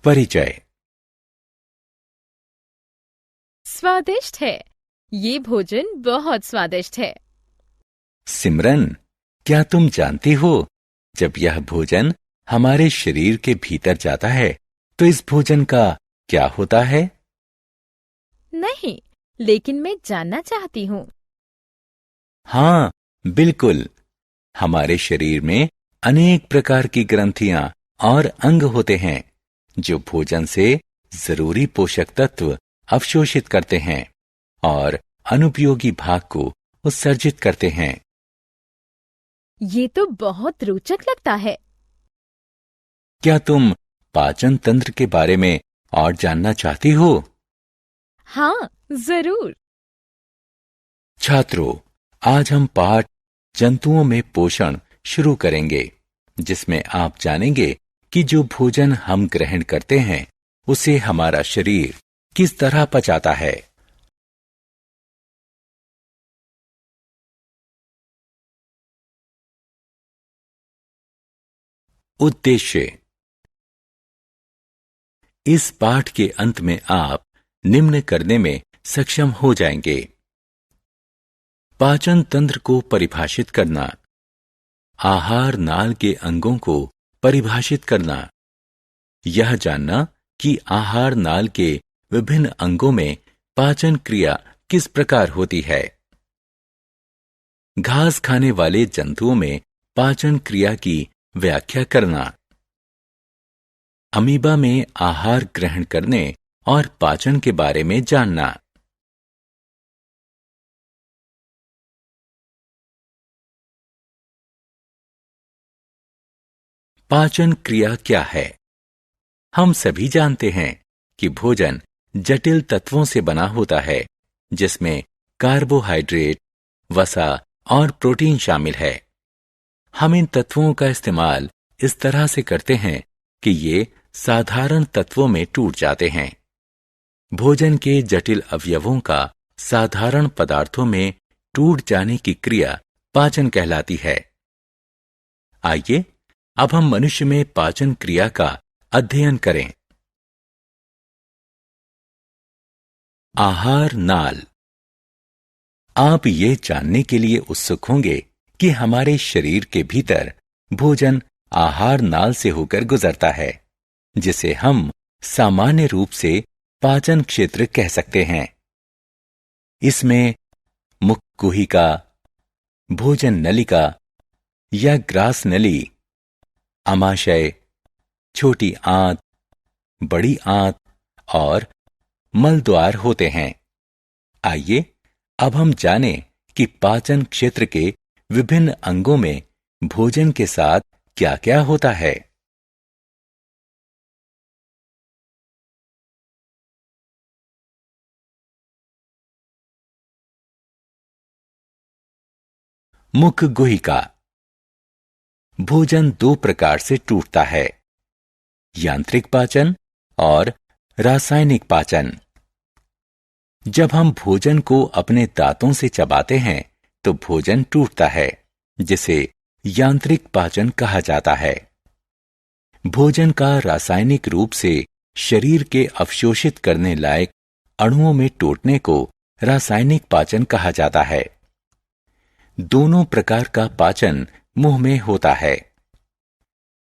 परिचय। स्वादिष्ट है। ये भोजन बहुत स्वादिष्ट है। सिमरन, क्या तुम जानती हो, जब यह भोजन हमारे शरीर के भीतर जाता है तो इस भोजन का क्या होता है? नहीं, लेकिन मैं जानना चाहती हूँ। हाँ, बिल्कुल। हमारे शरीर में अनेक प्रकार की ग्रंथियां और अंग होते हैं जो भोजन से जरूरी पोषक तत्व अवशोषित करते हैं और अनुपयोगी भाग को उत्सर्जित करते हैं। ये तो बहुत रोचक लगता है। क्या तुम पाचन तंत्र के बारे में और जानना चाहती हो? हाँ, जरूर। छात्रों, आज हम पाठ जंतुओं में पोषण शुरू करेंगे, जिसमें आप जानेंगे कि जो भोजन हम ग्रहण करते हैं उसे हमारा शरीर किस तरह पचाता है। उद्देश्य। इस पाठ के अंत में आप निम्न करने में सक्षम हो जाएंगे: पाचन तंत्र को परिभाषित करना, आहार नाल के अंगों को परिभाषित करना, यह जानना कि आहार नाल के विभिन्न अंगों में पाचन क्रिया किस प्रकार होती है, घास खाने वाले जंतुओं में पाचन क्रिया की व्याख्या करना, अमीबा में आहार ग्रहण करने और पाचन के बारे में जानना। पाचन क्रिया क्या है? हम सभी जानते हैं कि भोजन जटिल तत्वों से बना होता है, जिसमें कार्बोहाइड्रेट, वसा और प्रोटीन शामिल है। हम इन तत्वों का इस्तेमाल इस तरह से करते हैं कि ये साधारण तत्वों में टूट जाते हैं। भोजन के जटिल अवयवों का साधारण पदार्थों में टूट जाने की क्रिया पाचन कहलाती है। आइए अब हम मनुष्य में पाचन क्रिया का अध्ययन करें। आहार नाल। आप ये जानने के लिए उत्सुक होंगे कि हमारे शरीर के भीतर भोजन आहार नाल से होकर गुजरता है, जिसे हम सामान्य रूप से पाचन क्षेत्र कह सकते हैं। इसमें मुख गुहिका, भोजन नलिका या ग्रास नली, आमाशय, छोटी आंत, बड़ी आंत और मलद्वार होते हैं। आइए अब हम जानें कि पाचन क्षेत्र के विभिन्न अंगों में भोजन के साथ क्या-क्या होता है। मुख गुहिका। भोजन दो प्रकार से टूटता है: यांत्रिक पाचन और रासायनिक पाचन। जब हम भोजन को अपने दांतों से चबाते हैं तो भोजन टूटता है, जिसे यांत्रिक पाचन कहा जाता है। भोजन का रासायनिक रूप से शरीर के अवशोषित करने लायक अणुओं में टूटने को रासायनिक पाचन कहा जाता है। दोनों प्रकार का पाचन मुंह में होता है।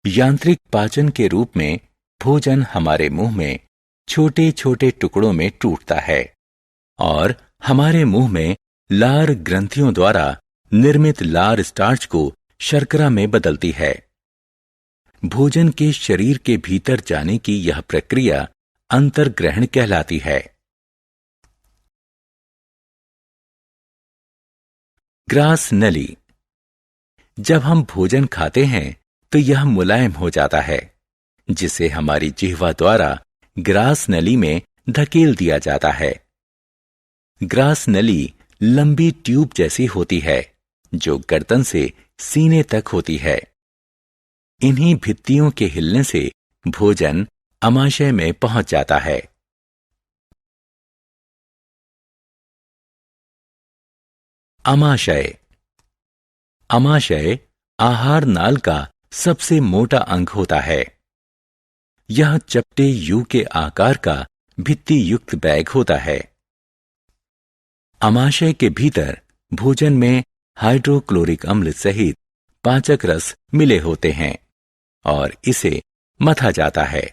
यांत्रिक पाचन के रूप में भोजन हमारे मुंह में छोटे छोटे टुकड़ों में टूटता है और हमारे मुंह में लार ग्रंथियों द्वारा निर्मित लार स्टार्च को शर्करा में बदलती है। भोजन के शरीर के भीतर जाने की यह प्रक्रिया अंतर्ग्रहण कहलाती है। ग्रास नली। जब हम भोजन खाते हैं तो यह मुलायम हो जाता है, जिसे हमारी जिह्वा द्वारा ग्रास नली में धकेल दिया जाता है। ग्रास नली लंबी ट्यूब जैसी होती है जो गर्दन से सीने तक होती है। इन्हीं भित्तियों के हिलने से भोजन आमाशय में पहुंच जाता है। आमाशय। आमाशय आहार नाल का सबसे मोटा अंग होता है। यह चपटे यू के आकार का भित्ति युक्त बैग होता है। अमाशय के भीतर भोजन में हाइड्रोक्लोरिक अम्ल सहित पाचक रस मिले होते हैं और इसे मथा जाता है।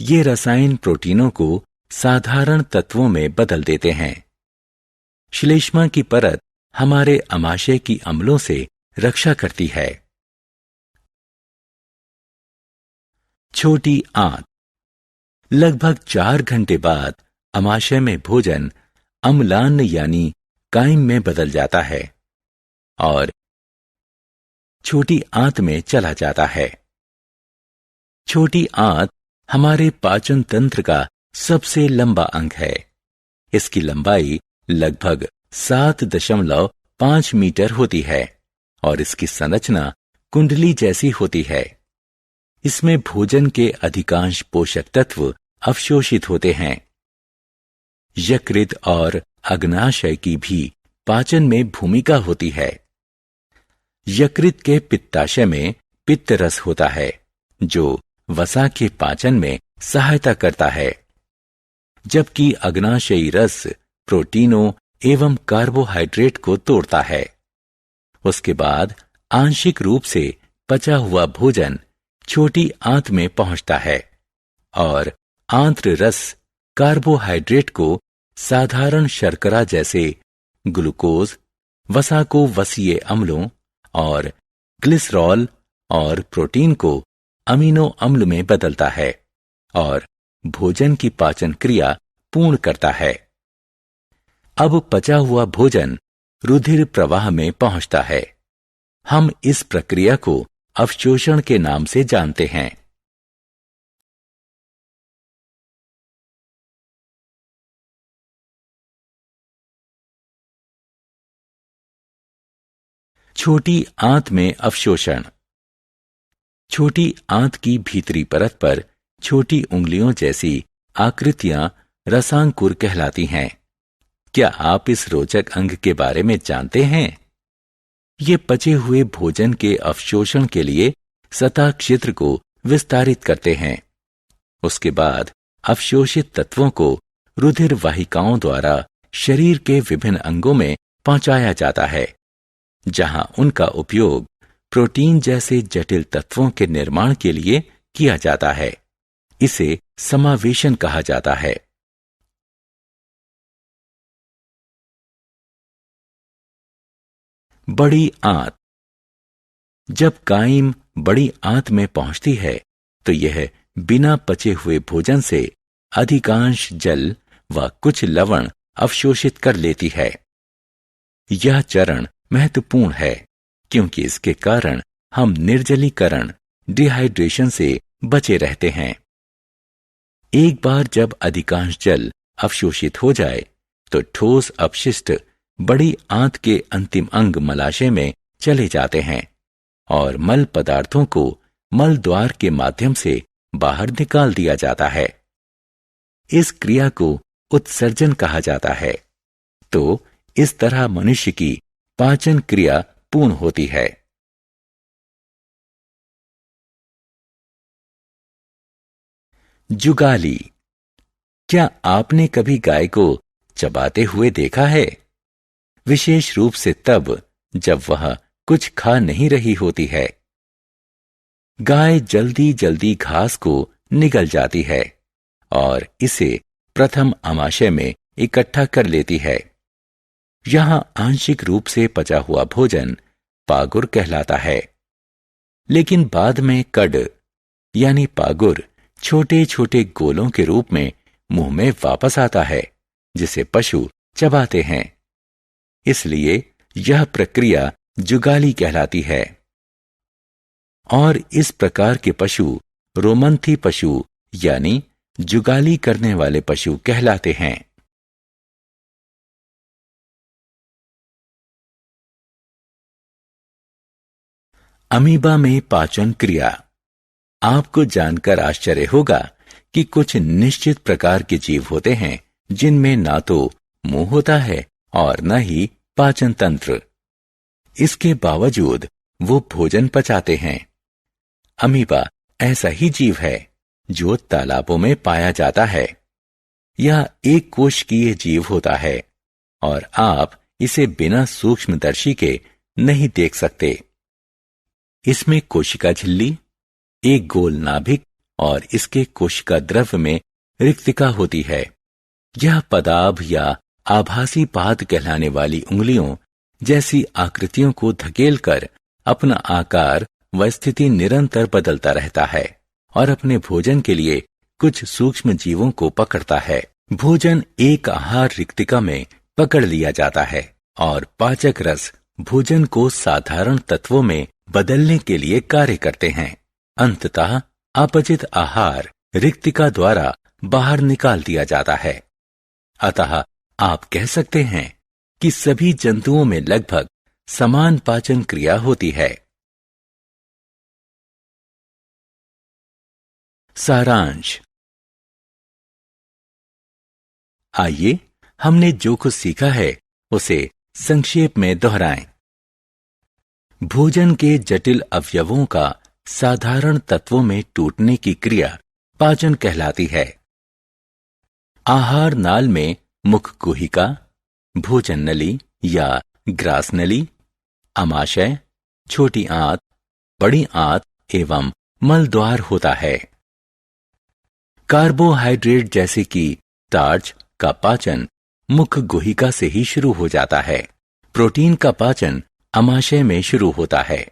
ये रसायन प्रोटीनों को साधारण तत्वों में बदल देते हैं। श्लेष्मा की परत हमारे अमाशय की अम्लों से रक्षा करती है। छोटी आंत। लगभग 4 घंटे बाद अमाशय में भोजन अम्लान यानी काइम में बदल जाता है और छोटी आंत में चला जाता है। छोटी आंत हमारे पाचन तंत्र का सबसे लंबा अंग है। इसकी लंबाई लगभग 7.5 मीटर होती है और इसकी संरचना कुंडली जैसी होती है। इसमें भोजन के अधिकांश पोषक तत्व अवशोषित होते हैं। यकृत और अग्नाशय की भी पाचन में भूमिका होती है। यकृत के पित्ताशय में पित्त रस होता है जो वसा के पाचन में सहायता करता है, जबकि अग्नाशयी रस प्रोटीनों एवं कार्बोहाइड्रेट को तोड़ता है। उसके बाद आंशिक रूप से पचा हुआ भोजन छोटी आंत में पहुंचता है और आंत्र रस कार्बोहाइड्रेट को साधारण शर्करा जैसे ग्लूकोज, वसा को वसीय अम्लों और ग्लिसरॉल और प्रोटीन को अमीनो अम्ल में बदलता है और भोजन की पाचन क्रिया पूर्ण करता है। अब पचा हुआ भोजन रुधिर प्रवाह में पहुंचता है। हम इस प्रक्रिया को अवशोषण के नाम से जानते हैं। छोटी आंत में अवशोषण। छोटी आंत की भीतरी परत पर छोटी उंगलियों जैसी आकृतियां रसांकुर कहलाती हैं। क्या आप इस रोचक अंग के बारे में जानते हैं? ये पचे हुए भोजन के अवशोषण के लिए सतह क्षेत्र को विस्तारित करते हैं। उसके बाद अवशोषित तत्वों को रुधिर वाहिकाओं द्वारा शरीर के विभिन्न अंगों में पहुंचाया जाता है, जहां उनका उपयोग प्रोटीन जैसे जटिल तत्वों के निर्माण के लिए किया जाता है। इसे समावेशन कहा जाता है। बड़ी आंत। जब काइम बड़ी आंत में पहुंचती है तो यह बिना पचे हुए भोजन से अधिकांश जल व कुछ लवण अवशोषित कर लेती है। यह चरण महत्वपूर्ण है क्योंकि इसके कारण हम निर्जलीकरण, डिहाइड्रेशन से बचे रहते हैं। एक बार जब अधिकांश जल अवशोषित हो जाए तो ठोस अपशिष्ट बड़ी आंत के अंतिम अंग मलाशय में चले जाते हैं और मल पदार्थों को मल द्वार के माध्यम से बाहर निकाल दिया जाता है। इस क्रिया को उत्सर्जन कहा जाता है। तो इस तरह मनुष्य की पाचन क्रिया पूर्ण होती है। जुगाली। क्या आपने कभी गाय को चबाते हुए देखा है? विशेष रूप से तब जब वह कुछ खा नहीं रही होती है। गाय जल्दी जल्दी घास को निगल जाती है और इसे प्रथम आमाशय में इकट्ठा कर लेती है। यहां आंशिक रूप से पचा हुआ भोजन पागुर कहलाता है, लेकिन बाद में कड यानी पागुर छोटे छोटे गोलों के रूप में मुंह में वापस आता है, जिसे पशु चबाते हैं। इसलिए यह प्रक्रिया जुगाली कहलाती है। और इस प्रकार के पशु रोमंथी पशु यानी जुगाली करने वाले पशु कहलाते हैं। अमीबा में पाचन क्रिया। आपको जानकर आश्चर्य होगा कि कुछ निश्चित प्रकार के जीव होते हैं जिनमें ना तो मुंह होता है और न ही पाचन तंत्र। इसके बावजूद वो भोजन पचाते हैं। अमीबा ऐसा ही जीव है जो तालाबों में पाया जाता है। यह एक कोशिकीय जीव होता है और आप इसे बिना सूक्ष्मदर्शी के नहीं देख सकते। इसमें कोशिका झिल्ली, एक गोल नाभिक और इसके कोशिका द्रव्य में रिक्तिका होती है। यह पदाभ या आभासी पाद कहलाने वाली उंगलियों जैसी आकृतियों को धकेलकर अपना आकार व स्थिति निरंतर बदलता रहता है और अपने भोजन के लिए कुछ सूक्ष्म जीवों को पकड़ता है। भोजन एक आहार रिक्तिका में पकड़ लिया जाता है और पाचक रस भोजन को साधारण तत्वों में बदलने के लिए कार्य करते हैं। अंततः अपचित आहार रिक्तिका द्वारा बाहर निकाल दिया जाता है। अतः आप कह सकते हैं कि सभी जंतुओं में लगभग समान पाचन क्रिया होती है। सारांश। आइए हमने जो कुछ सीखा है उसे संक्षेप में दोहराएं। भोजन के जटिल अवयवों का साधारण तत्वों में टूटने की क्रिया पाचन कहलाती है। आहार नाल में मुख गुहिका, भोजन नली या ग्रास नली, आमाशय, छोटी आंत, बड़ी आंत एवं मल द्वार होता है। कार्बोहाइड्रेट जैसे कि स्टार्च का पाचन मुख गुहिका से ही शुरू हो जाता है। प्रोटीन का पाचन आमाशय में शुरू होता है।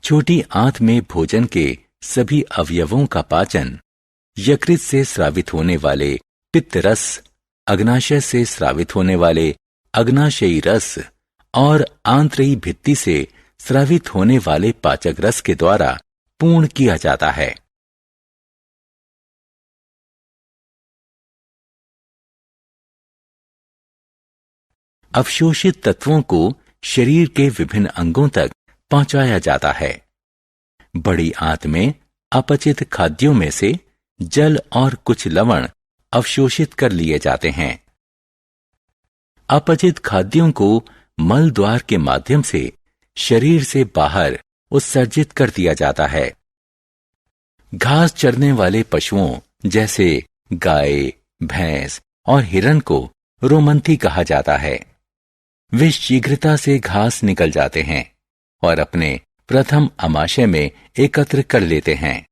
छोटी आंत में भोजन के सभी अवयवों का पाचन यकृत से स्रावित होने वाले पित्त रस, अग्नाशय से स्रावित होने वाले अग्नाशयी रस और आंतरी भित्ति से स्रावित होने वाले पाचक रस के द्वारा पूर्ण किया जाता है। अवशोषित तत्वों को शरीर के विभिन्न अंगों तक पहुंचाया जाता है। बड़ी आंत में अपचित खाद्यों में से जल और कुछ लवण अवशोषित कर लिए जाते हैं। अपचित खाद्यों को मल द्वार के माध्यम से शरीर से बाहर उत्सर्जित कर दिया जाता है। घास चरने वाले पशुओं जैसे गाय, भैंस और हिरण को रोमंथी कहा जाता है। वे शीघ्रता से घास निकल जाते हैं और अपने प्रथम आमाशय में एकत्र कर लेते हैं।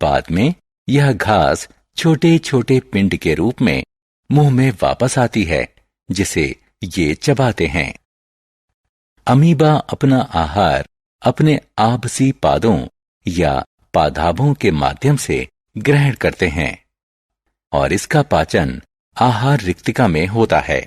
बाद में यह घास छोटे छोटे पिंड के रूप में मुंह में वापस आती है, जिसे ये चबाते हैं। अमीबा अपना आहार अपने आभसी पादों या पादाभों के माध्यम से ग्रहण करते हैं और इसका पाचन आहार रिक्तिका में होता है।